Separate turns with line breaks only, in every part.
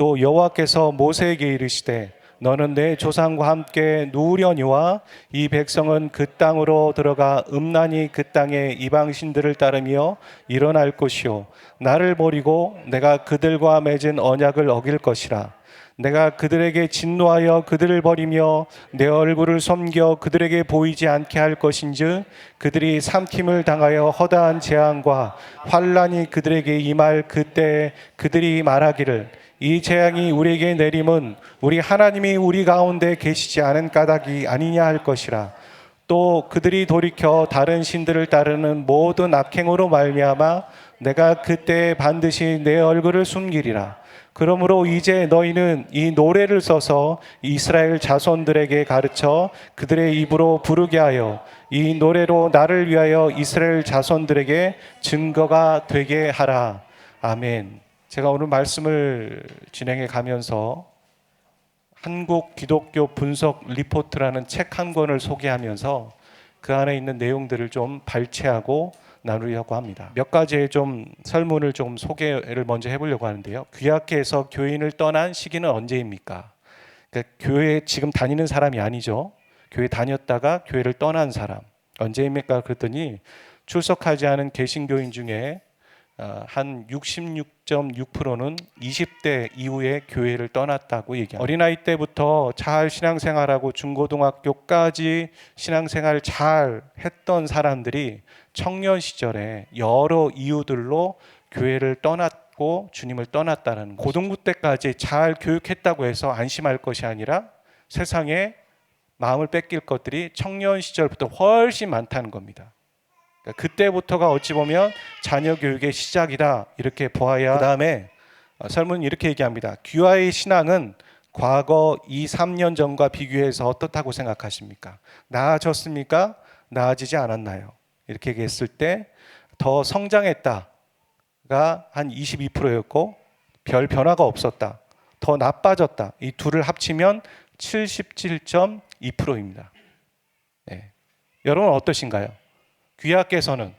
또 여호와께서 모세에게 이르시되 너는 내 조상과 함께 누우려니와 이 백성은 그 땅으로 들어가 음란히 그 땅의 이방신들을 따르며 일어날 것이요 나를 버리고 내가 그들과 맺은 언약을 어길 것이라. 내가 그들에게 진노하여 그들을 버리며 내 얼굴을 섬겨 그들에게 보이지 않게 할 것인즉 그들이 삼킴을 당하여 허다한 재앙과 환난이 그들에게 임할 그때 그들이 말하기를 이 재앙이 우리에게 내림은 우리 하나님이 우리 가운데 계시지 않은 까닭이 아니냐 할 것이라. 또 그들이 돌이켜 다른 신들을 따르는 모든 악행으로 말미암아 내가 그때 반드시 내 얼굴을 숨기리라. 그러므로 이제 너희는 이 노래를 써서 이스라엘 자손들에게 가르쳐 그들의 입으로 부르게 하여 이 노래로 나를 위하여 이스라엘 자손들에게 증거가 되게 하라. 아멘. 제가 오늘 말씀을 진행해 가면서 한국 기독교 분석 리포트라는 책 한 권을 소개하면서 그 안에 있는 내용들을 좀 발췌하고 나누려고 합니다. 몇 가지의 좀 설문을 좀 소개를 먼저 해보려고 하는데요. 귀하께서 교인을 떠난 시기는 언제입니까? 그러니까 교회에 지금 다니는 사람이 아니죠. 교회 다녔다가 교회를 떠난 사람 언제입니까? 그랬더니 출석하지 않은 개신교인 중에 한 66.6%는 20대 이후에 교회를 떠났다고 얘기합니다. 어린아이 때부터 잘 신앙생활하고 중고등학교까지 신앙생활 잘 했던 사람들이 청년 시절에 여러 이유들로 교회를 떠났고 주님을 떠났다는 거죠. 고등부 때까지 잘 교육했다고 해서 안심할 것이 아니라 세상에 마음을 뺏길 것들이 청년 시절부터 훨씬 많다는 겁니다. 그때부터가 어찌 보면 자녀 교육의 시작이다 이렇게 보아야. 그 다음에 설문은 이렇게 얘기합니다. 귀하의 신앙은 과거 2, 3년 전과 비교해서 어떻다고 생각하십니까? 나아졌습니까? 나아지지 않았나요? 이렇게 얘기했을 때 더 성장했다가 한 22%였고 별 변화가 없었다, 더 나빠졌다, 이 둘을 합치면 77.2%입니다. 네. 여러분 어떠신가요? 귀하께서는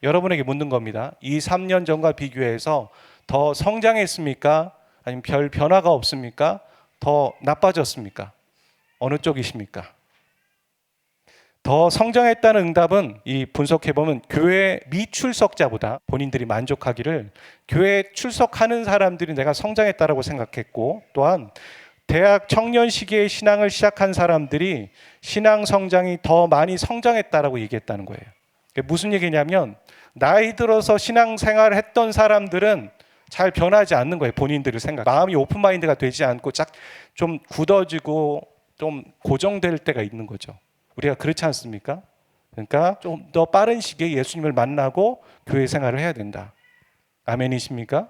여러분에게 묻는 겁니다. 2, 3년 전과 비교해서 더 성장했습니까? 아니면 별 변화가 없습니까? 더 나빠졌습니까? 어느 쪽이십니까? 더 성장했다는 응답은 이 분석해보면 교회 미출석자보다 본인들이 만족하기를 교회 출석하는 사람들이 내가 성장했다라고 생각했고, 또한 대학 청년 시기에 신앙을 시작한 사람들이 신앙 성장이 더 많이 성장했다라고 얘기했다는 거예요. 무슨 얘기냐면 나이 들어서 신앙생활을 했던 사람들은 잘 변하지 않는 거예요. 본인들의 생각, 마음이 오픈마인드가 되지 않고 좀 굳어지고 좀 고정될 때가 있는 거죠. 우리가 그렇지 않습니까? 그러니까 좀 더 빠른 시기에 예수님을 만나고 교회 생활을 해야 된다. 아멘이십니까?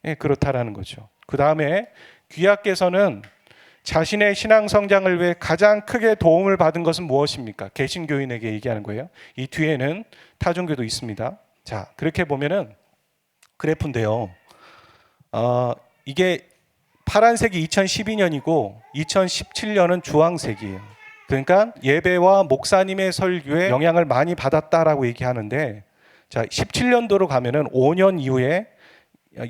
예, 그렇다라는 거죠. 그 다음에 귀하께서는 자신의 신앙 성장을 위해 가장 크게 도움을 받은 것은 무엇입니까? 개신교인에게 얘기하는 거예요. 이 뒤에는 타종교도 있습니다. 자, 그렇게 보면은 그래프인데요. 이게 파란색이 2012년이고 2017년은 주황색이에요. 그러니까 예배와 목사님의 설교에 영향을 많이 받았다라고 얘기하는데, 자, 17년도로 가면은 5년 이후에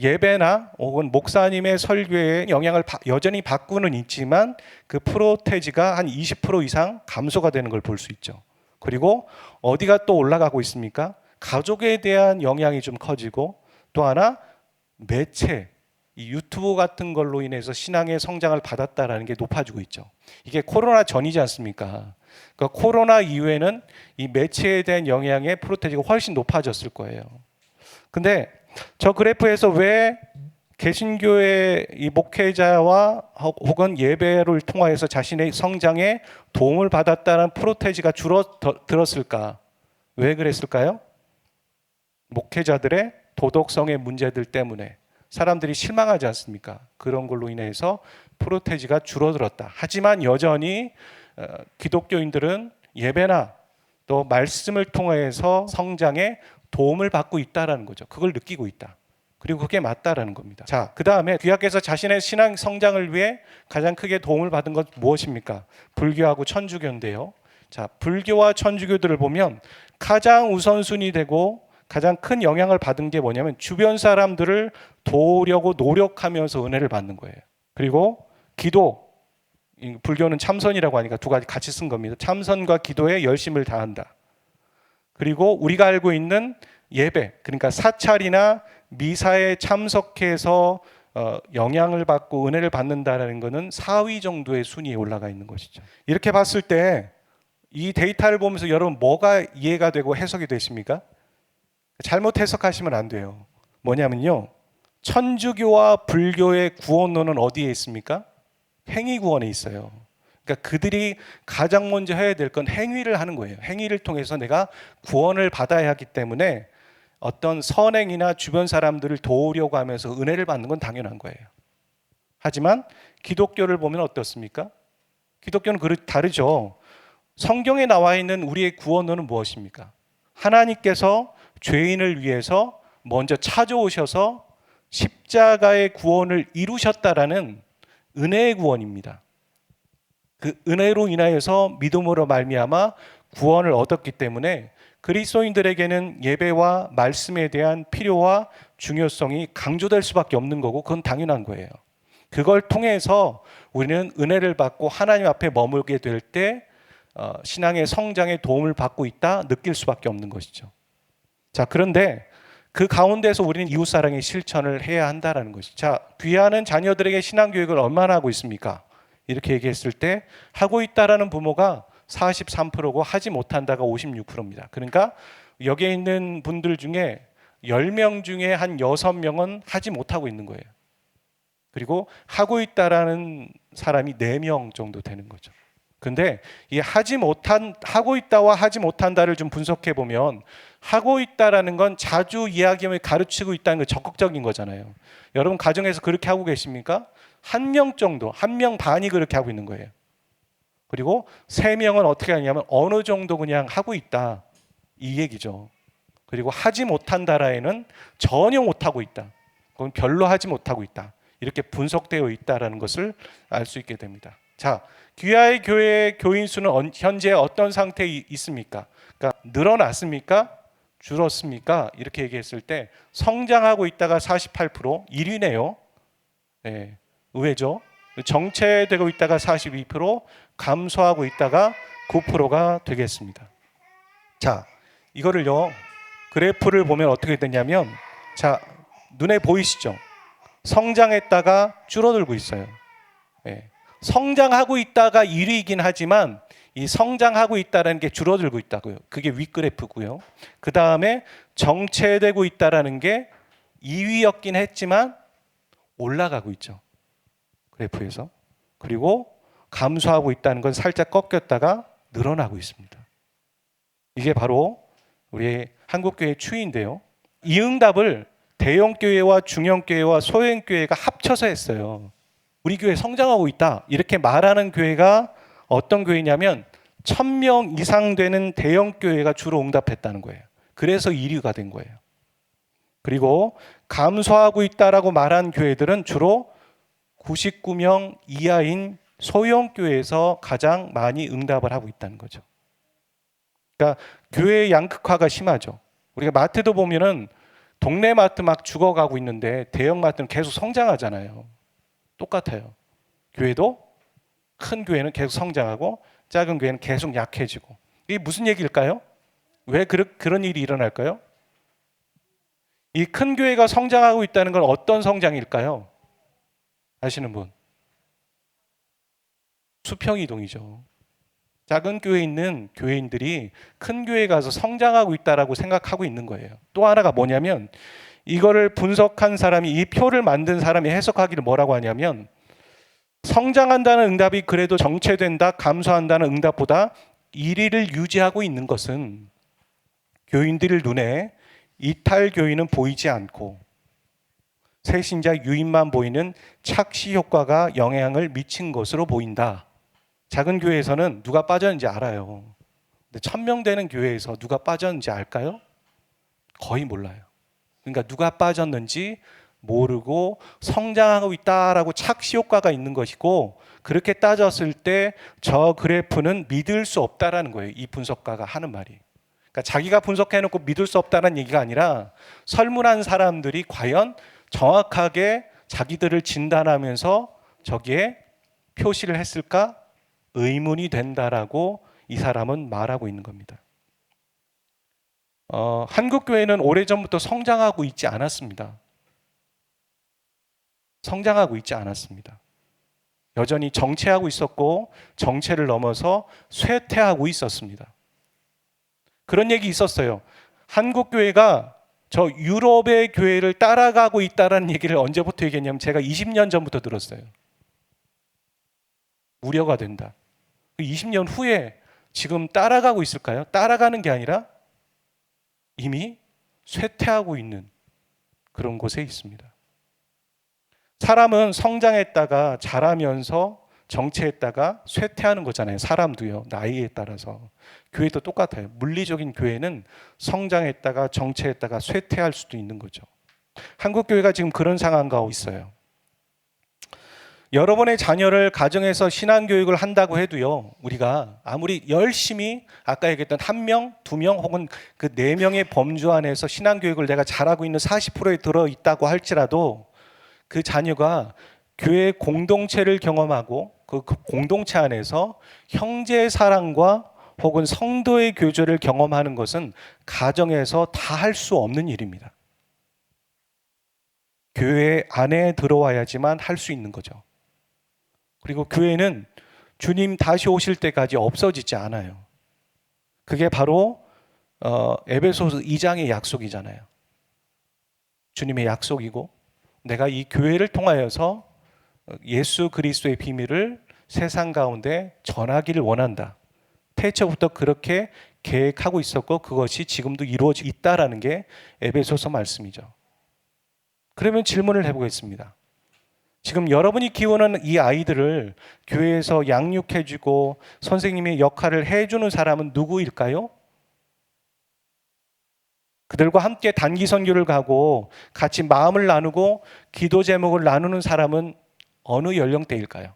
예배나 혹은 목사님의 설교에 영향을 여전히 받고는 있지만 그 프로테지가 한 20% 이상 감소가 되는 걸 볼 수 있죠. 그리고 어디가 또 올라가고 있습니까? 가족에 대한 영향이 좀 커지고, 또 하나 매체, 이 유튜브 같은 걸로 인해서 신앙의 성장을 받았다라는 게 높아지고 있죠. 이게 코로나 전이지 않습니까? 그러니까 코로나 이후에는 이 매체에 대한 영향의 프로테지가 훨씬 높아졌을 거예요. 근데 저 그래프에서 왜 개신교의 이 목회자와 혹은 예배를 통하여서 자신의 성장에 도움을 받았다는 프로테지가 줄어들었을까? 왜 그랬을까요? 목회자들의 도덕성의 문제들 때문에 사람들이 실망하지 않습니까? 그런 걸로 인해서 프로테지가 줄어들었다. 하지만 여전히 기독교인들은 예배나 또 말씀을 통해서 성장에 도움을 받고 있다라는 거죠. 그걸 느끼고 있다. 그리고 그게 맞다라는 겁니다. 자, 그 다음에 귀하께서 자신의 신앙 성장을 위해 가장 크게 도움을 받은 것 무엇입니까? 불교하고 천주교인데요. 자, 불교와 천주교들을 보면 가장 우선순위 되고 가장 큰 영향을 받은 게 뭐냐면 주변 사람들을 도우려고 노력하면서 은혜를 받는 거예요. 그리고 기도, 불교는 참선이라고 하니까 두 가지 같이 쓴 겁니다. 참선과 기도에 열심을 다한다. 그리고 우리가 알고 있는 예배, 그러니까 사찰이나 미사에 참석해서 영향을 받고 은혜를 받는다는 것은 4위 정도의 순위에 올라가 있는 것이죠. 이렇게 봤을 때 이 데이터를 보면서 여러분 뭐가 이해가 되고 해석이 되십니까? 잘못 해석하시면 안 돼요. 뭐냐면요, 천주교와 불교의 구원론은 어디에 있습니까? 행위 구원에 있어요. 그러니까 그들이 가장 먼저 해야 될 건 행위를 하는 거예요. 행위를 통해서 내가 구원을 받아야 하기 때문에 어떤 선행이나 주변 사람들을 도우려고 하면서 은혜를 받는 건 당연한 거예요. 하지만 기독교를 보면 어떻습니까? 기독교는 다르죠. 성경에 나와 있는 우리의 구원론은 무엇입니까? 하나님께서 죄인을 위해서 먼저 찾아오셔서 십자가의 구원을 이루셨다라는 은혜의 구원입니다. 그 은혜로 인하여서 믿음으로 말미암아 구원을 얻었기 때문에 그리스도인들에게는 예배와 말씀에 대한 필요와 중요성이 강조될 수밖에 없는 거고, 그건 당연한 거예요. 그걸 통해서 우리는 은혜를 받고 하나님 앞에 머물게 될 때 신앙의 성장에 도움을 받고 있다 느낄 수밖에 없는 것이죠. 자, 그런데 그 가운데서 우리는 이웃사랑의 실천을 해야 한다는 것이죠. 자, 귀하는 자녀들에게 신앙교육을 얼마나 하고 있습니까? 이렇게 얘기했을 때 하고 있다라는 부모가 43%고 하지 못한다가 56%입니다. 그러니까 여기에 있는 분들 중에 10명 중에 한 6명은 하지 못하고 있는 거예요. 그리고 하고 있다라는 사람이 4명 정도 되는 거죠. 근데 이 하고 있다와 하지 못한다를 좀 분석해 보면, 하고 있다라는 건 자주 이야기하며 가르치고 있다는 게 적극적인 거잖아요. 여러분 가정에서 그렇게 하고 계십니까? 한 명 정도, 1명 반이 그렇게 하고 있는 거예요. 그리고 3명은 어떻게 하냐면 어느 정도 그냥 하고 있다, 이 얘기죠. 그리고 하지 못한다라에는 전혀 못하고 있다, 그건 별로 하지 못하고 있다, 이렇게 분석되어 있다는 것을 알 수 있게 됩니다. 자, 귀하의 교회 교인 수는 현재 어떤 상태에 있습니까? 그러니까 늘어났습니까? 줄었습니까? 이렇게 얘기했을 때 성장하고 있다가 48%, 1위네요. 네, 의외죠. 정체되고 있다가 42%, 감소하고 있다가 9%가 되겠습니다. 자, 이거를요, 그래프를 보면 어떻게 되냐면, 자, 눈에 보이시죠? 성장했다가 줄어들고 있어요. 네. 성장하고 있다가 1위이긴 하지만 이 성장하고 있다는 게 줄어들고 있다고요. 그게 윗그래프고요. 그 다음에 정체되고 있다는 게 2위였긴 했지만 올라가고 있죠, 그래프에서. 그리고 감소하고 있다는 건 살짝 꺾였다가 늘어나고 있습니다. 이게 바로 우리 한국교회의 추이인데요. 이 응답을 대형교회와 중형교회와 소형교회가 합쳐서 했어요. 우리 교회 성장하고 있다 이렇게 말하는 교회가 어떤 교회냐면 1000명 이상 되는 대형교회가 주로 응답했다는 거예요. 그래서 1위가 된 거예요. 그리고 감소하고 있다라고 말한 교회들은 주로 99명 이하인 소형교회에서 가장 많이 응답을 하고 있다는 거죠. 그러니까 교회의 양극화가 심하죠. 우리가 마트도 보면은 동네 마트 막 죽어가고 있는데 대형 마트는 계속 성장하잖아요. 똑같아요. 교회도 큰 교회는 계속 성장하고 작은 교회는 계속 약해지고. 이게 무슨 얘기일까요? 왜 그런 일이 일어날까요? 이 큰 교회가 성장하고 있다는 건 어떤 성장일까요? 아시는 분? 수평이동이죠. 작은 교회에 있는 교회인들이 큰 교회에 가서 성장하고 있다라고 생각하고 있는 거예요. 또 하나가 뭐냐면, 이거를 분석한 사람이, 이 표를 만든 사람이 해석하기를 뭐라고 하냐면, 성장한다는 응답이 그래도 정체된다, 감소한다는 응답보다 1위를 유지하고 있는 것은 교인들 눈에 이탈 교인은 보이지 않고 새신자 유입만 보이는 착시 효과가 영향을 미친 것으로 보인다. 작은 교회에서는 누가 빠졌는지 알아요. 근데 1000명 되는 교회에서 누가 빠졌는지 알까요? 거의 몰라요. 그러니까 누가 빠졌는지 모르고 성장하고 있다라고 착시 효과가 있는 것이고, 그렇게 따졌을 때 저 그래프는 믿을 수 없다라는 거예요. 이 분석가가 하는 말이. 그러니까 자기가 분석해놓고 믿을 수 없다는 얘기가 아니라, 설문한 사람들이 과연 정확하게 자기들을 진단하면서 저기에 표시를 했을까? 의문이 된다라고 이 사람은 말하고 있는 겁니다. 한국교회는 오래전부터 성장하고 있지 않았습니다. 성장하고 있지 않았습니다. 여전히 정체하고 있었고 정체를 넘어서 쇠퇴하고 있었습니다. 그런 얘기 있었어요. 한국교회가 저 유럽의 교회를 따라가고 있다는 얘기를 언제부터 얘기했냐면 제가 20년 전부터 들었어요. 우려가 된다. 20년 후에 지금 따라가고 있을까요? 따라가는 게 아니라 이미 쇠퇴하고 있는 그런 곳에 있습니다. 사람은 성장했다가 자라면서 정체했다가 쇠퇴하는 거잖아요. 사람도요. 나이에 따라서. 교회도 똑같아요. 물리적인 교회는 성장했다가 정체했다가 쇠퇴할 수도 있는 거죠. 한국 교회가 지금 그런 상황 가고 있어요. 여러분의 자녀를 가정에서 신앙교육을 한다고 해도요, 우리가 아무리 열심히 아까 얘기했던 1명, 2명 혹은 그 4명의 범주 안에서 신앙교육을 내가 잘하고 있는 40%에 들어있다고 할지라도 그 자녀가 교회 공동체를 경험하고 그 공동체 안에서 형제의 사랑과 혹은 성도의 교제를 경험하는 것은 가정에서 다 할 수 없는 일입니다. 교회 안에 들어와야지만 할 수 있는 거죠. 그리고 교회는 주님 다시 오실 때까지 없어지지 않아요. 그게 바로 에베소서 2장의 약속이잖아요. 주님의 약속이고 내가 이 교회를 통하여서 예수 그리스도의 비밀을 세상 가운데 전하기를 원한다. 태초부터 그렇게 계획하고 있었고 그것이 지금도 이루어지고 있다라는 게 에베소서 말씀이죠. 그러면 질문을 해보겠습니다. 지금 여러분이 키우는 이 아이들을 교회에서 양육해주고 선생님의 역할을 해주는 사람은 누구일까요? 그들과 함께 단기 선교를 가고 같이 마음을 나누고 기도 제목을 나누는 사람은 어느 연령대일까요?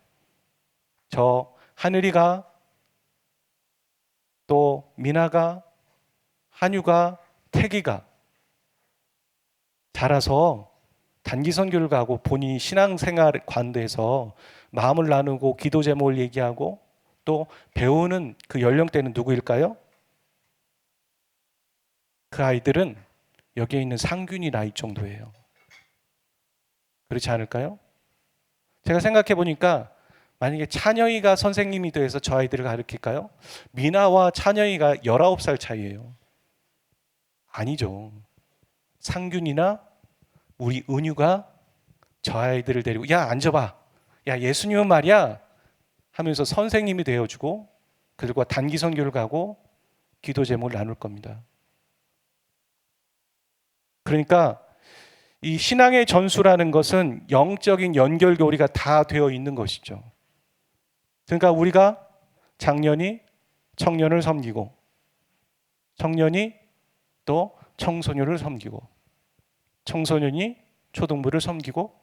저 하늘이가 또 미나가 한유가 태기가 자라서 단기 선교를 가고 본인이 신앙생활 관대에서 마음을 나누고 기도 제목을 얘기하고 또 배우는 그 연령대는 누구일까요? 그 아이들은 여기에 있는 상균이 나이 정도예요. 그렇지 않을까요? 제가 생각해 보니까 만약에 찬영이가 선생님이 돼서 저 아이들을 가르칠까요? 미나와 찬영이가 19살 차이예요. 아니죠. 상균이나 우리 은유가 저 아이들을 데리고 야 앉아봐. 야 예수님은 말이야 하면서 선생님이 되어주고 그들과 단기 선교를 가고 기도 제목을 나눌 겁니다. 그러니까 이 신앙의 전수라는 것은 영적인 연결고리가 다 되어 있는 것이죠. 그러니까 우리가 장년이 청년을 섬기고 청년이 또 청소년을 섬기고 청소년이 초등부를 섬기고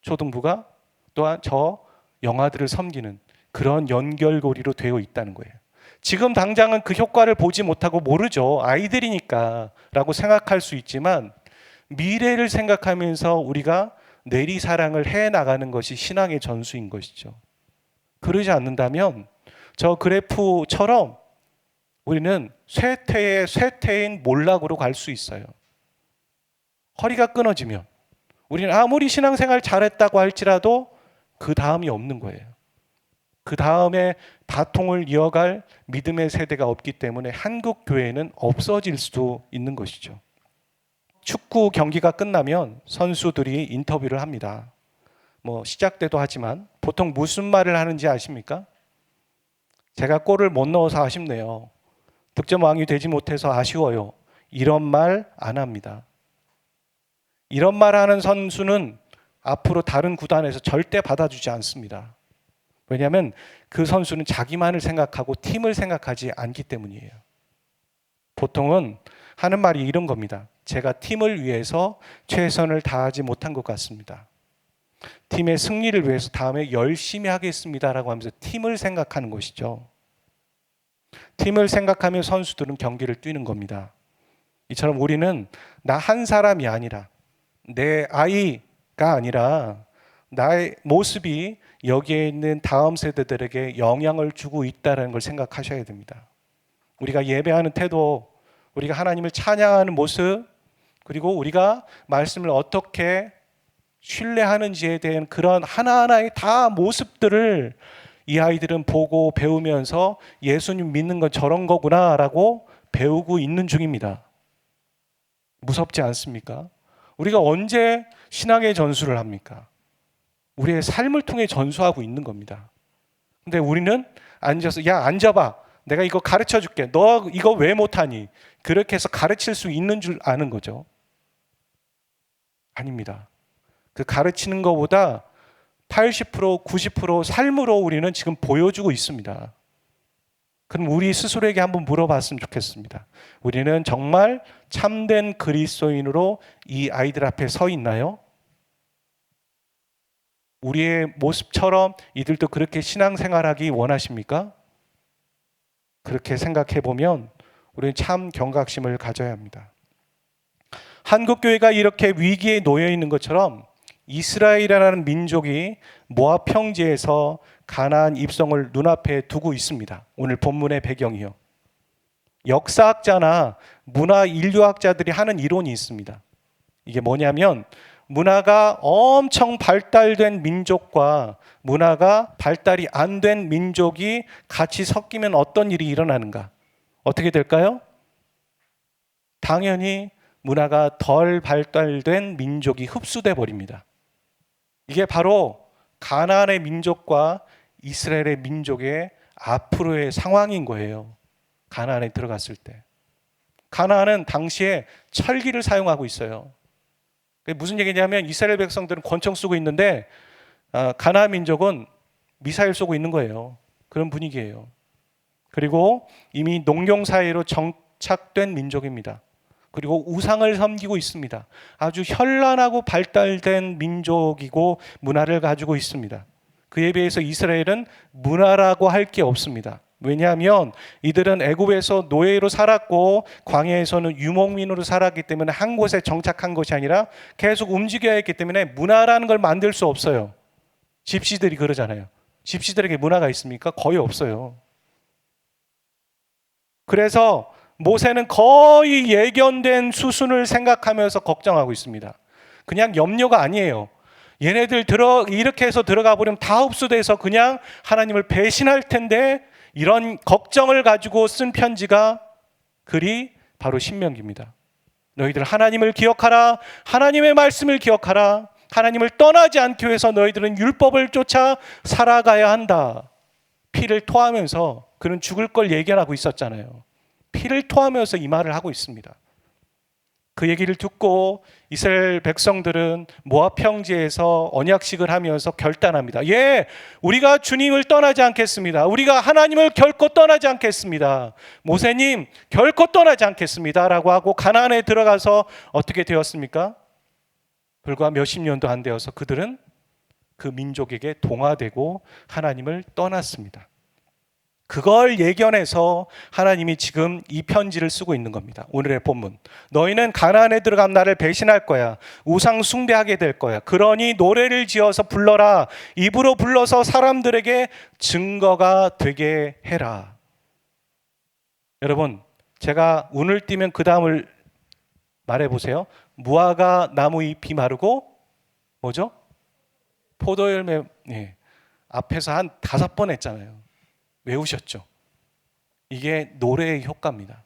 초등부가 또한 저 영아들을 섬기는 그런 연결고리로 되어 있다는 거예요. 지금 당장은 그 효과를 보지 못하고 모르죠. 아이들이니까 라고 생각할 수 있지만 미래를 생각하면서 우리가 내리사랑을 해나가는 것이 신앙의 전수인 것이죠. 그러지 않는다면 저 그래프처럼 우리는 쇠퇴의 쇠퇴인 몰락으로 갈 수 있어요. 허리가 끊어지면 우리는 아무리 신앙생활 잘했다고 할지라도 그 다음이 없는 거예요. 그 다음에 바통을 이어갈 믿음의 세대가 없기 때문에 한국 교회는 없어질 수도 있는 것이죠. 축구 경기가 끝나면 선수들이 인터뷰를 합니다. 시작 때도 하지만 보통 무슨 말을 하는지 아십니까? 제가 골을 못 넣어서 아쉽네요. 득점왕이 되지 못해서 아쉬워요. 이런 말 안 합니다. 이런 말 하는 선수는 앞으로 다른 구단에서 절대 받아주지 않습니다. 왜냐하면 그 선수는 자기만을 생각하고 팀을 생각하지 않기 때문이에요. 보통은 하는 말이 이런 겁니다. 제가 팀을 위해서 최선을 다하지 못한 것 같습니다. 팀의 승리를 위해서 다음에 열심히 하겠습니다라고 하면서 팀을 생각하는 것이죠. 팀을 생각하며 선수들은 경기를 뛰는 겁니다. 이처럼 우리는 나 한 사람이 아니라 내 아이가 아니라 나의 모습이 여기에 있는 다음 세대들에게 영향을 주고 있다는 걸 생각하셔야 됩니다. 우리가 예배하는 태도, 우리가 하나님을 찬양하는 모습, 그리고 우리가 말씀을 어떻게 신뢰하는지에 대한 그런 하나하나의 다 모습들을 이 아이들은 보고 배우면서 예수님 믿는 건 저런 거구나라고 배우고 있는 중입니다. 무섭지 않습니까? 우리가 언제 신앙의 전수를 합니까? 우리의 삶을 통해 전수하고 있는 겁니다. 근데 우리는 앉아서 야 앉아봐, 내가 이거 가르쳐 줄게, 너 이거 왜 못하니? 그렇게 해서 가르칠 수 있는 줄 아는 거죠. 아닙니다. 그 가르치는 것보다 80%, 90% 삶으로 우리는 지금 보여주고 있습니다. 그럼 우리 스스로에게 한번 물어봤으면 좋겠습니다. 우리는 정말 참된 그리스도인으로 이 아이들 앞에 서 있나요? 우리의 모습처럼 이들도 그렇게 신앙생활하기 원하십니까? 그렇게 생각해 보면 우리는 참 경각심을 가져야 합니다. 한국 교회가 이렇게 위기에 놓여 있는 것처럼 이스라엘이라는 민족이 모압 평지에서 가나안 입성을 눈앞에 두고 있습니다. 오늘 본문의 배경이요. 역사학자나 문화 인류학자들이 하는 이론이 있습니다. 이게 뭐냐면 문화가 엄청 발달된 민족과 문화가 발달이 안 된 민족이 같이 섞이면 어떤 일이 일어나는가? 어떻게 될까요? 당연히 문화가 덜 발달된 민족이 흡수돼 버립니다. 이게 바로 가나안의 민족과 이스라엘의 민족의 앞으로의 상황인 거예요. 가나안에 들어갔을 때. 가나안은 당시에 철기를 사용하고 있어요. 그게 무슨 얘기냐면 이스라엘 백성들은 권총 쓰고 있는데 가나안 민족은 미사일 쏘고 있는 거예요. 그런 분위기예요. 그리고 이미 농경 사회로 정착된 민족입니다. 그리고 우상을 섬기고 있습니다. 아주 현란하고 발달된 민족이고 문화를 가지고 있습니다. 그에 비해서 이스라엘은 문화라고 할 게 없습니다. 왜냐하면 이들은 애굽에서 노예로 살았고 광야에서는 유목민으로 살았기 때문에 한 곳에 정착한 것이 아니라 계속 움직여야 했기 때문에 문화라는 걸 만들 수 없어요. 집시들이 그러잖아요. 집시들에게 문화가 있습니까? 거의 없어요. 그래서 모세는 거의 예견된 수순을 생각하면서 걱정하고 있습니다. 그냥 염려가 아니에요. 얘네들 이렇게 해서 들어가 버리면 다 흡수돼서 그냥 하나님을 배신할 텐데, 이런 걱정을 가지고 쓴 편지가 글이 바로 신명기입니다. 너희들 하나님을 기억하라. 하나님의 말씀을 기억하라. 하나님을 떠나지 않기 위해서 너희들은 율법을 쫓아 살아가야 한다. 피를 토하면서, 그는 죽을 걸 예견하고 있었잖아요. 피를 토하면서 이 말을 하고 있습니다. 그 얘기를 듣고 이스라엘 백성들은 모압 평지에서 언약식을 하면서 결단합니다. 예, 우리가 주님을 떠나지 않겠습니다. 우리가 하나님을 결코 떠나지 않겠습니다. 모세님, 결코 떠나지 않겠습니다. 라고 하고 가나안에 들어가서 어떻게 되었습니까? 불과 몇십 년도 안 되어서 그들은 그 민족에게 동화되고 하나님을 떠났습니다. 그걸 예견해서 하나님이 지금 이 편지를 쓰고 있는 겁니다. 오늘의 본문. 너희는 가나안에 들어가면 나를 배신할 거야. 우상 숭배하게 될 거야. 그러니 노래를 지어서 불러라. 입으로 불러서 사람들에게 증거가 되게 해라. 여러분, 제가 운을 띄면 그 다음을 말해보세요. 무화과 나무 잎이 마르고 뭐죠? 포도열매. 앞에서 한 5번 했잖아요. 외우셨죠? 이게 노래의 효과입니다.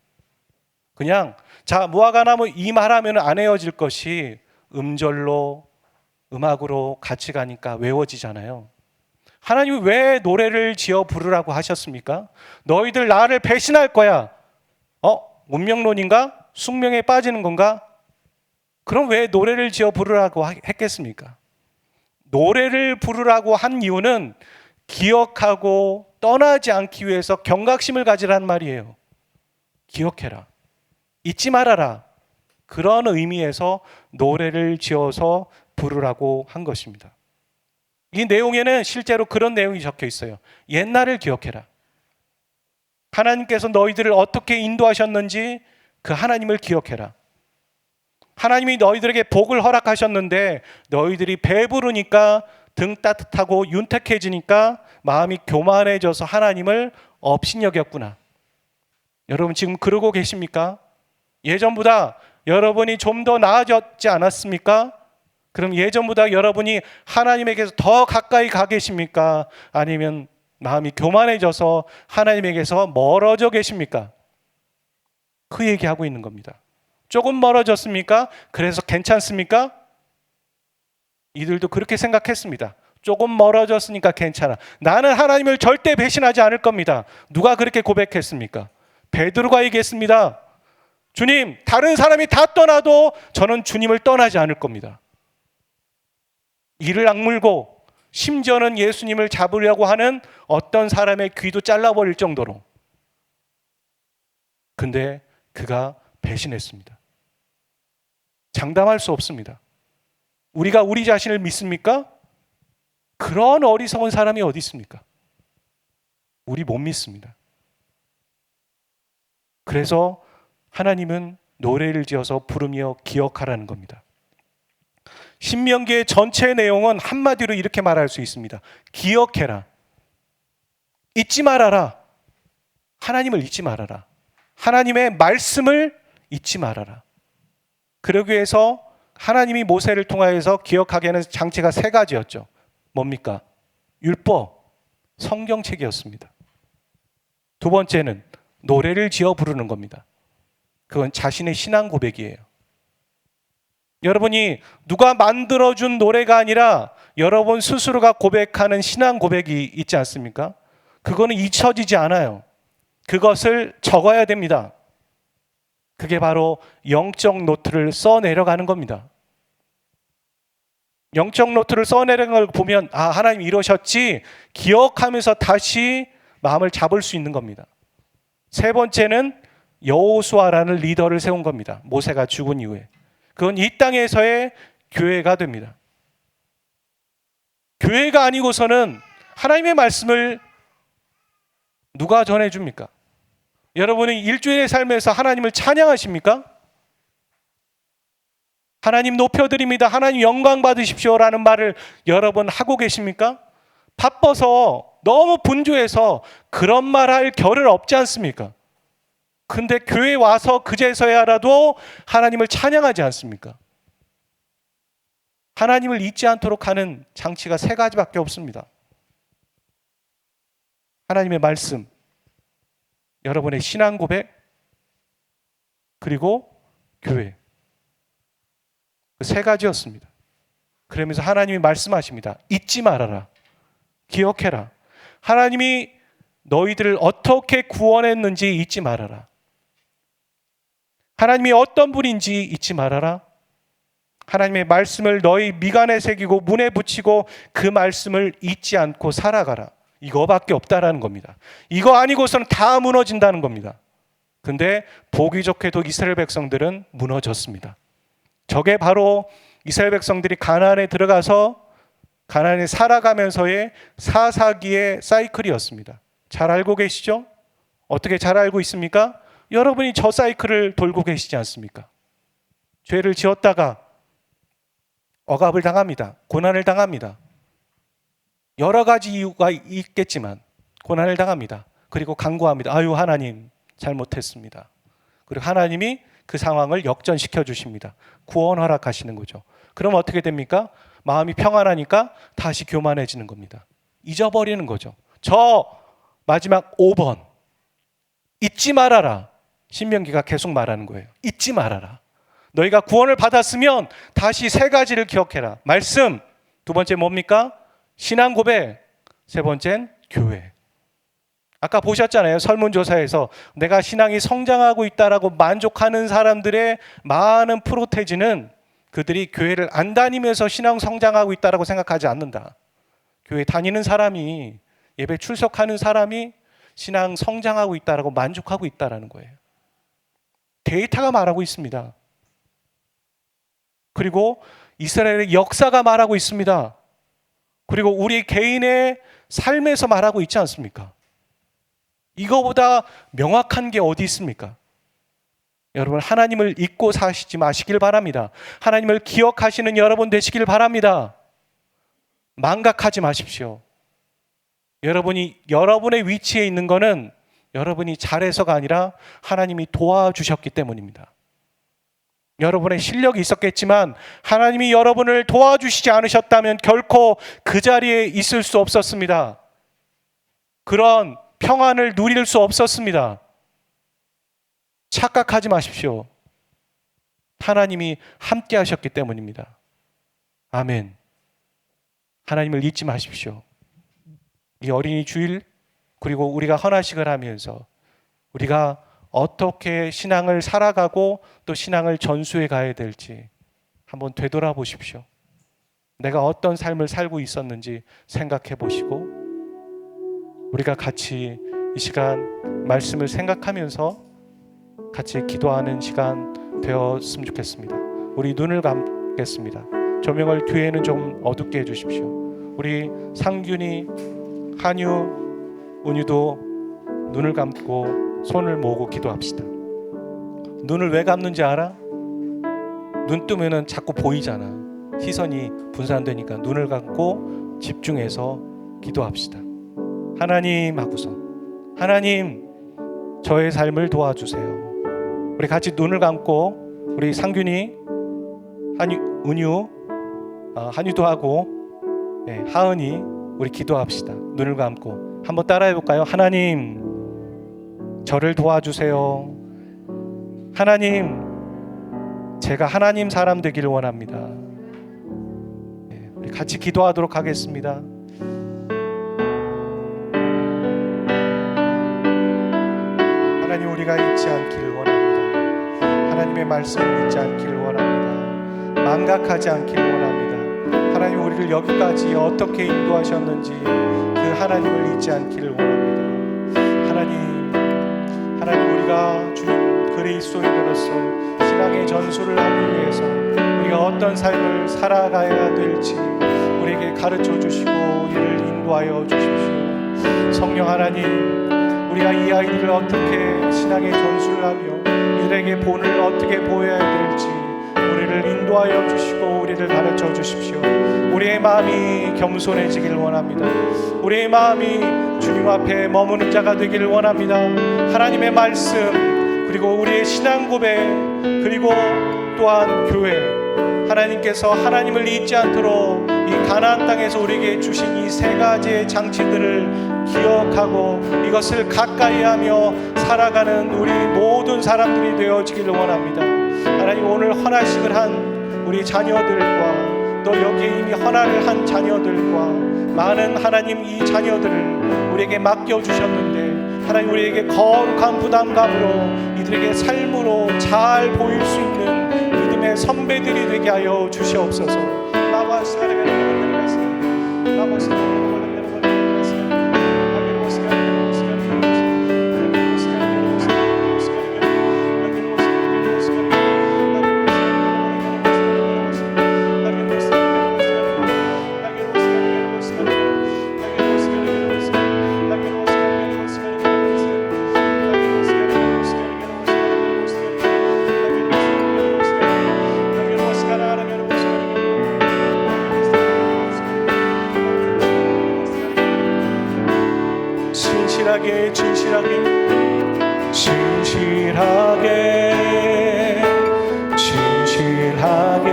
그냥 자, 무화과 나무 이 말하면 안 헤어질 것이 음절로, 음악으로 같이 가니까 외워지잖아요. 하나님이 왜 노래를 지어 부르라고 하셨습니까? 너희들 나를 배신할 거야. 운명론인가? 숙명에 빠지는 건가? 그럼 왜 노래를 지어 부르라고 했겠습니까? 노래를 부르라고 한 이유는 기억하고 떠나지 않기 위해서 경각심을 가지라는 말이에요. 기억해라. 잊지 말아라. 그런 의미에서 노래를 지어서 부르라고 한 것입니다. 이 내용에는 실제로 그런 내용이 적혀 있어요. 옛날을 기억해라. 하나님께서 너희들을 어떻게 인도하셨는지 그 하나님을 기억해라. 하나님이 너희들에게 복을 허락하셨는데 너희들이 배부르니까 등 따뜻하고 윤택해지니까 마음이 교만해져서 하나님을 업신여겼구나. 여러분 지금 그러고 계십니까? 예전보다 여러분이 좀 더 나아졌지 않았습니까? 그럼 예전보다 여러분이 하나님에게서 더 가까이 가 계십니까? 아니면 마음이 교만해져서 하나님에게서 멀어져 계십니까? 그 얘기하고 있는 겁니다. 조금 멀어졌습니까? 그래서 괜찮습니까? 이들도 그렇게 생각했습니다. 조금 멀어졌으니까 괜찮아. 나는 하나님을 절대 배신하지 않을 겁니다. 누가 그렇게 고백했습니까? 베드로가 얘기했습니다. 주님, 다른 사람이 다 떠나도 저는 주님을 떠나지 않을 겁니다. 이를 악물고 심지어는 예수님을 잡으려고 하는 어떤 사람의 귀도 잘라버릴 정도로. 근데 그가 배신했습니다. 장담할 수 없습니다. 우리가 우리 자신을 믿습니까? 그런 어리석은 사람이 어디 있습니까? 우리 못 믿습니다. 그래서 하나님은 노래를 지어서 부르며 기억하라는 겁니다. 신명기의 전체 내용은 한마디로 이렇게 말할 수 있습니다. 기억해라. 잊지 말아라. 하나님을 잊지 말아라. 하나님의 말씀을 잊지 말아라. 그러기 위해서 하나님이 모세를 통하여서 기억하게 하는 장치가 세 가지였죠. 뭡니까? 율법, 성경책이었습니다. 두 번째는 노래를 지어 부르는 겁니다. 그건 자신의 신앙 고백이에요. 여러분이 누가 만들어준 노래가 아니라 여러분 스스로가 고백하는 신앙 고백이 있지 않습니까? 그거는 잊혀지지 않아요. 그것을 적어야 됩니다. 그게 바로 영적 노트를 써내려가는 겁니다. 영적 노트를 써내려는 걸 보면 하나님 이러셨지 기억하면서 다시 마음을 잡을 수 있는 겁니다. 세 번째는 여호수아라는 리더를 세운 겁니다. 모세가 죽은 이후에. 그건 이 땅에서의 교회가 됩니다. 교회가 아니고서는 하나님의 말씀을 누가 전해줍니까? 여러분은 일주일의 삶에서 하나님을 찬양하십니까? 하나님 높여드립니다. 하나님 영광 받으십시오라는 말을 여러분 하고 계십니까? 바빠서 너무 분주해서 그런 말 할 겨를 없지 않습니까? 근데 교회 와서 그제서야라도 하나님을 찬양하지 않습니까? 하나님을 잊지 않도록 하는 장치가 세 가지밖에 없습니다. 하나님의 말씀, 여러분의 신앙 고백, 그리고 교회. 그 세 가지였습니다. 그러면서 하나님이 말씀하십니다. 잊지 말아라. 기억해라. 하나님이 너희들을 어떻게 구원했는지 잊지 말아라. 하나님이 어떤 분인지 잊지 말아라. 하나님의 말씀을 너희 미간에 새기고 문에 붙이고 그 말씀을 잊지 않고 살아가라. 이거밖에 없다라는 겁니다. 이거 아니고서는 다 무너진다는 겁니다. 근데 보기 좋게도 이스라엘 백성들은 무너졌습니다. 저게 바로 이스라엘 백성들이 가나안에 들어가서 가나안에 살아가면서의 사사기의 사이클이었습니다. 잘 알고 계시죠? 어떻게 잘 알고 있습니까? 여러분이 저 사이클을 돌고 계시지 않습니까? 죄를 지었다가 억압을 당합니다. 고난을 당합니다. 여러 가지 이유가 있겠지만 고난을 당합니다. 그리고 간구합니다. 아유 하나님 잘못했습니다. 그리고 하나님이 그 상황을 역전시켜 주십니다. 구원 허락하시는 거죠. 그럼 어떻게 됩니까? 마음이 평안하니까 다시 교만해지는 겁니다. 잊어버리는 거죠. 저 마지막 5번 잊지 말아라. 신명기가 계속 말하는 거예요. 잊지 말아라. 너희가 구원을 받았으면 다시 세 가지를 기억해라. 말씀, 두 번째 뭡니까? 신앙 고백, 세 번째는 교회. 아까 보셨잖아요. 설문조사에서 내가 신앙이 성장하고 있다라고 만족하는 사람들의 많은 프로테지는 그들이 교회를 안 다니면서 신앙 성장하고 있다라고 생각하지 않는다. 교회 다니는 사람이, 예배 출석하는 사람이 신앙 성장하고 있다라고 만족하고 있다라는 거예요. 데이터가 말하고 있습니다. 그리고 이스라엘의 역사가 말하고 있습니다. 그리고 우리 개인의 삶에서 말하고 있지 않습니까? 이거보다 명확한 게 어디 있습니까? 여러분 하나님을 잊고 사시지 마시길 바랍니다. 하나님을 기억하시는 여러분 되시길 바랍니다. 망각하지 마십시오. 여러분의 위치에 있는 것은 여러분이 잘해서가 아니라 하나님이 도와주셨기 때문입니다. 여러분의 실력이 있었겠지만 하나님이 여러분을 도와주시지 않으셨다면 결코 그 자리에 있을 수 없었습니다. 그런 평안을 누릴 수 없었습니다. 착각하지 마십시오. 하나님이 함께 하셨기 때문입니다. 아멘. 하나님을 잊지 마십시오. 이 어린이 주일 그리고 우리가 헌화식을 하면서 우리가 어떻게 신앙을 살아가고 또 신앙을 전수해 가야 될지 한번 되돌아보십시오. 내가 어떤 삶을 살고 있었는지 생각해 보시고 우리가 같이 이 시간 말씀을 생각하면서 같이 기도하는 시간 되었으면 좋겠습니다. 우리 눈을 감겠습니다. 조명을 뒤에는 좀 어둡게 해주십시오. 우리 상균이, 한유, 은유도 눈을 감고 손을 모으고 기도합시다. 눈을 왜 감는지 알아? 눈 뜨면은 자꾸 보이잖아. 시선이 분산되니까 눈을 감고 집중해서 기도합시다. 하나님 하고서 하나님 저의 삶을 도와주세요. 우리 같이 눈을 감고 우리 상균이, 은유, 한유도 하고 하은이 우리 기도합시다. 눈을 감고 한번 따라해 볼까요? 하나님 저를 도와주세요. 하나님 제가 하나님 사람 되기를 원합니다. 우리 같이 기도하도록 하겠습니다. 하나님 우리가 잊지 않기를 원합니다. 하나님의 말씀을 잊지 않기를 원합니다. 망각하지 않기를 원합니다. 하나님 우리를 여기까지 어떻게 인도하셨는지 그 하나님을 잊지 않기를 원합니다. 하나님 우리가 주님 그리스도인으로서 신앙의 전수를 하기 위해서 우리가 어떤 삶을 살아가야 될지 우리에게 가르쳐 주시고 이를 인도하여 주십시오. 성령 하나님 우리가 이 아이들을 어떻게 신앙의 전수를 하며 이들에게 본을 어떻게 보여야 될지 우리를 인도하여 주시고 우리를 가르쳐 주십시오. 우리의 마음이 겸손해지기를 원합니다. 우리의 마음이 주님 앞에 머무는 자가 되기를 원합니다. 하나님의 말씀 그리고 우리의 신앙 고백 그리고 또한 교회 하나님께서 하나님을 잊지 않도록 이 가나안 땅에서 우리에게 주신 이 세 가지의 장치들을 기억하고 이것을 가까이하며 살아가는 우리 모든 사람들이 되어지기를 원합니다. 하나님 오늘 헌화식을 한 우리 자녀들과 또 여기에 이미 헌화를 한 자녀들과 많은 하나님 이 자녀들을 우리에게 맡겨주셨는데 하나님 우리에게 거룩한 부담감으로 이들에게 삶으로 잘 보일 수 있는 믿음의 선배들이 되게 하여 주시옵소서. 진실하게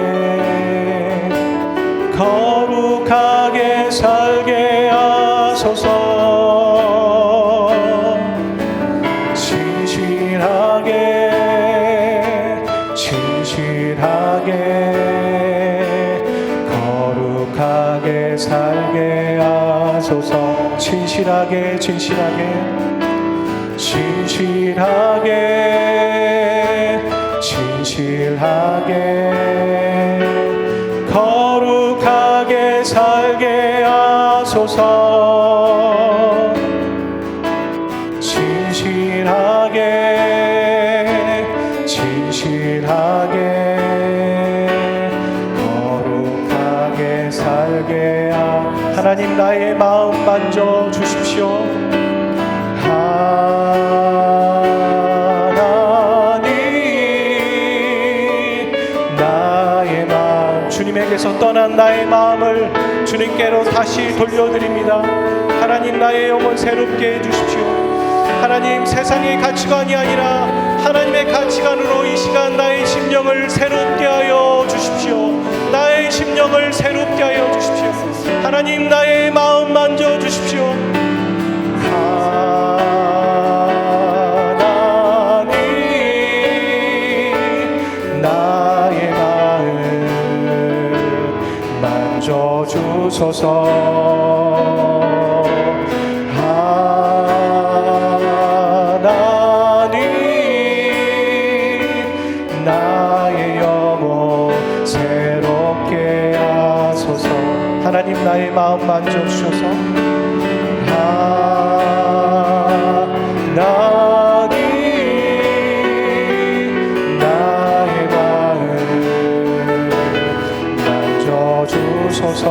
거룩하게 살게 하소서. 진실하게 거룩하게 살게 하소서. 진실하게 거룩하게 살게 하소서. 진실하게 거룩하게 살게 하나님 나의 마음 만져 주십시오. 하나님 나의 마음 주님에게 하나님께서 떠난 나의 마음을 주님께로 다시 돌려드립니다. 하나님, 나의 영혼 새롭게 해주십시오. 하나님, 세상의 가치관이 아니라 하나님의 가치관으로 이 시간 나의 심령을 새롭게 하여 주십시오. 나의 심령을 새롭게 하여 주십시오. 하나님, 나의 마음 만져 주십시오. 하나님, 나의 마음 만져 주소서. 하나님, 나의 마음 만져주셔서.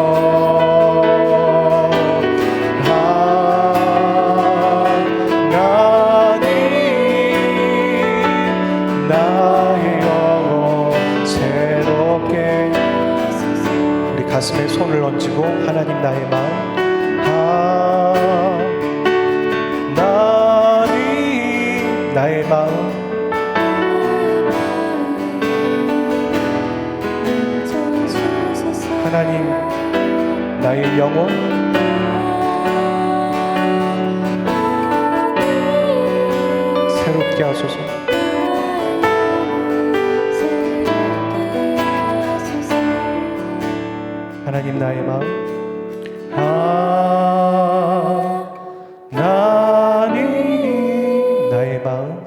하나님, 나의 마음 만져주소서. 하나님, 나의 영혼 새롭게. 우리 가슴에 손을 얹고 하나님, 나의 마음. 하나님, 나의 마음. 하나님, 나의 영혼. 새롭게 하소서. 하나님, 나의 마음. 하나님, 나의 마음.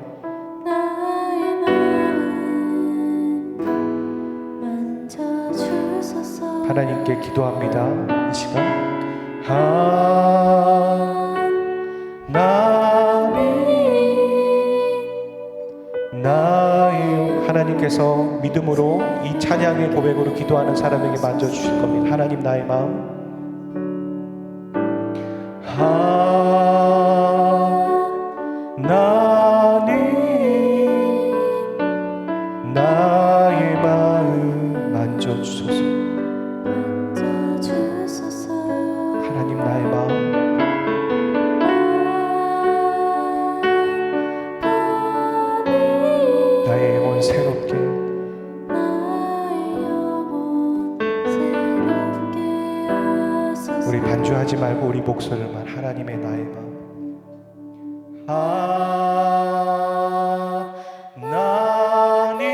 하나님께 기도합니다. 이 시간. 하나님, 나의. 하나님께서 믿음으로 이 찬양의 고백으로 기도하는 사람에게 만져주실 겁니다. 하나님, 나의 마음. 하나님, 나의 마음 만져주소서. 하나님, 나의 마음. 나의 영혼 새롭게. 우리 반주하지 말고 우리 목소리만. 하나님의 나의 마음. 하나님,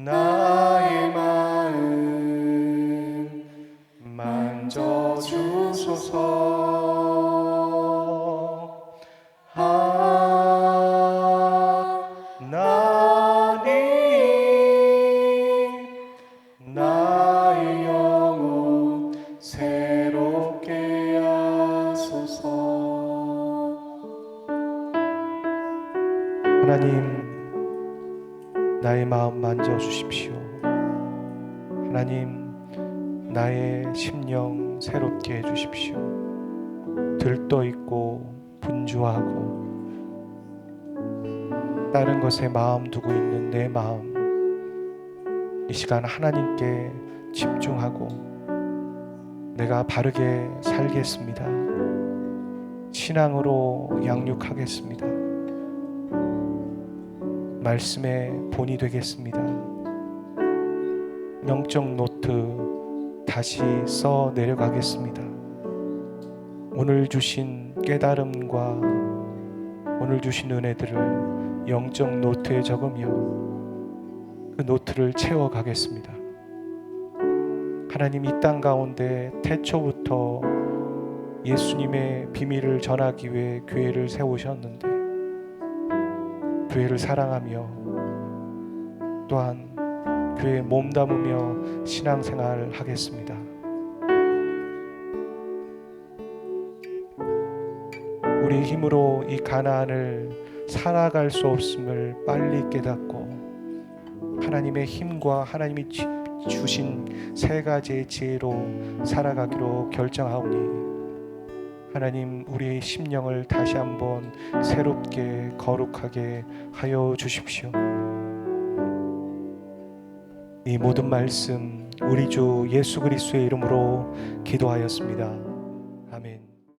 나의 마음 만져주소서. 하나님, 나의 영혼 새롭게 하소서. 하나님, 나의 마음 만져주십시오. 하나님, 나의 심령 새롭게 해주십시오. 들떠있고 분주하고 다른 것에 마음 두고 있는 내 마음, 이 시간 하나님께 집중하고 내가 바르게 살겠습니다. 신앙으로 양육하겠습니다. 말씀의 본이 되겠습니다. 영적 노트 다시 써 내려가겠습니다. 오늘 주신 깨달음과 오늘 주신 은혜들을 영적 노트에 적으며 그 노트를 채워가겠습니다. 하나님, 이 땅 가운데 태초부터 예수님의 비밀을 전하기 위해 교회를 세우셨는데 교회를 사랑하며 또한 교회에 몸담으며 신앙생활을 하겠습니다. 우리 힘으로 이 가나안을 살아갈 수 없음을 빨리 깨닫고 하나님의 힘과 하나님이 주신 세 가지의 지혜로 살아가기로 결정하오니 하나님, 우리의 심령을 다시 한번 새롭게 거룩하게 하여 주십시오. 이 모든 말씀 우리 주 예수 그리스도의 이름으로 기도하였습니다.